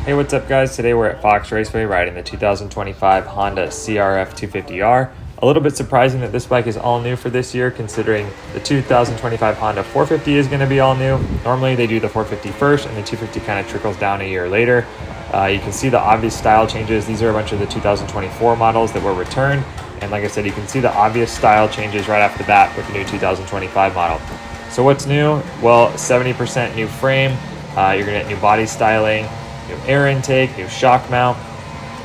Hey, what's up guys? Today we're at Fox Raceway riding the 2025 Honda CRF250R. A little bit surprising that this bike is all new for this year, considering the 2025 Honda 450 is going to be all new. Normally they do the 450 first and the 250 kind of trickles down a year later. You can see the obvious style changes. These are a bunch of the 2024 models that were returned. And like I said, you can see the obvious style changes right off the bat with the new 2025 model. So what's new? Well, 70% new frame. You're going to get new body styling, new air intake, new shock mount.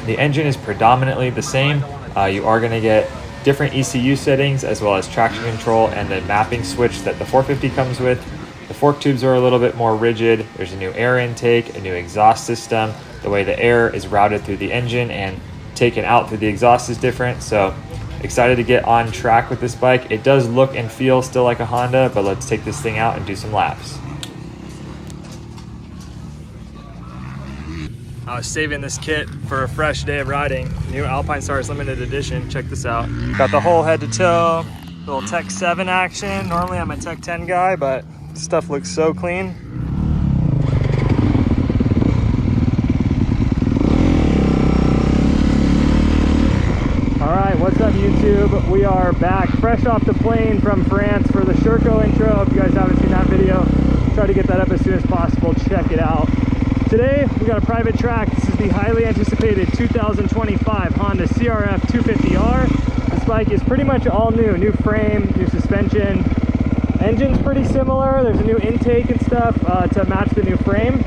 The engine is predominantly the same. You are going to get different ECU settings as well as traction control and the mapping switch that the 450 comes with. The fork tubes are a little bit more rigid. There's a new air intake, a new exhaust system. The way the air is routed through the engine and taken out through the exhaust is different. So excited to get on track with this bike. It does look and feel still like a Honda, but let's take this thing out and do some laps. I was saving this kit for a fresh day of riding. New Alpine Stars limited edition. Check this out. Got the whole head to toe, little Tech 7 action. Normally I'm a Tech 10 guy, but stuff looks so clean. All right, what's up YouTube? We are back fresh off the plane from France for the Sherco intro. If you guys haven't seen that video, try to get that up as soon as possible. Check it out. Today, we got a private track. This is the highly anticipated 2025 Honda CRF250R. This bike is pretty much all new. New frame, new suspension. Engine's pretty similar. There's a new intake and stuff to match the new frame.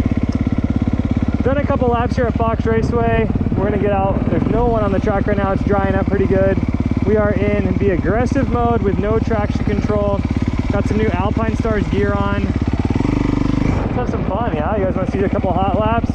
Done a couple laps here at Fox Raceway. We're gonna get out. There's no one on the track right now. It's drying up pretty good. We are in the aggressive mode with no traction control. Got some new Alpine Stars gear on. Let's have some fun, yeah? You guys want to see a couple hot laps?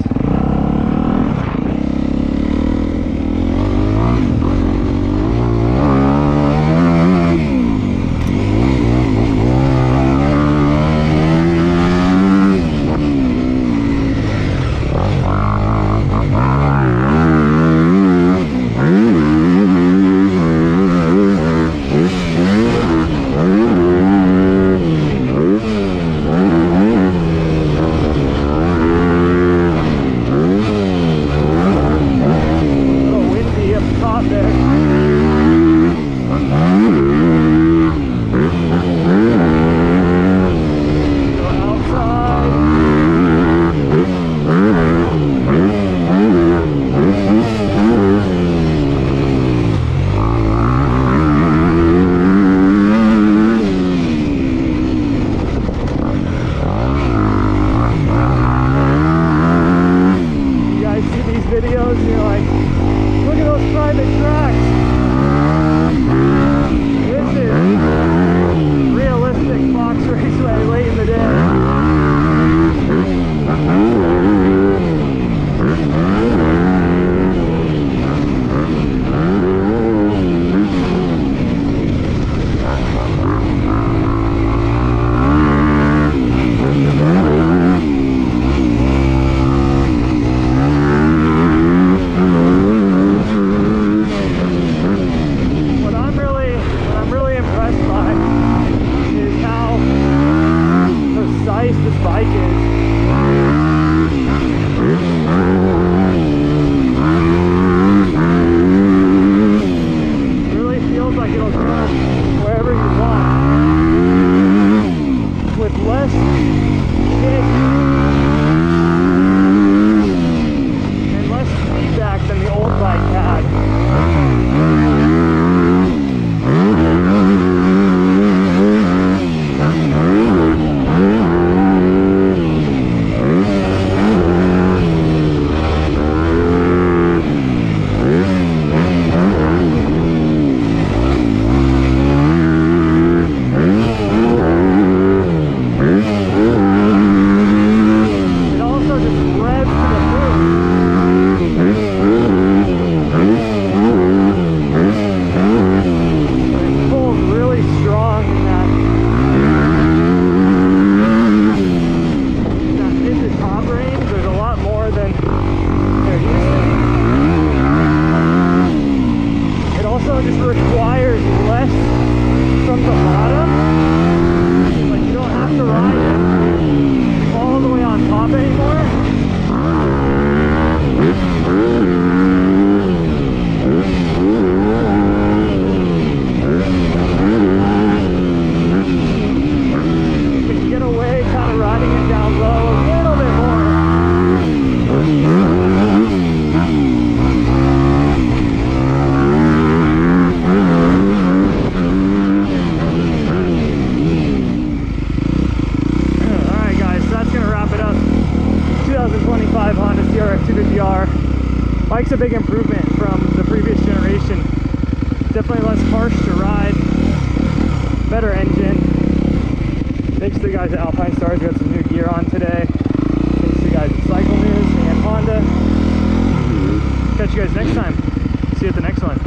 a big improvement from the previous generation. Definitely less harsh to ride, better engine. Thanks to the guys at Alpine Stars, we got some new gear on today. Thanks to the guys at Cycle News and Honda. Catch you guys next time. See you at the next one.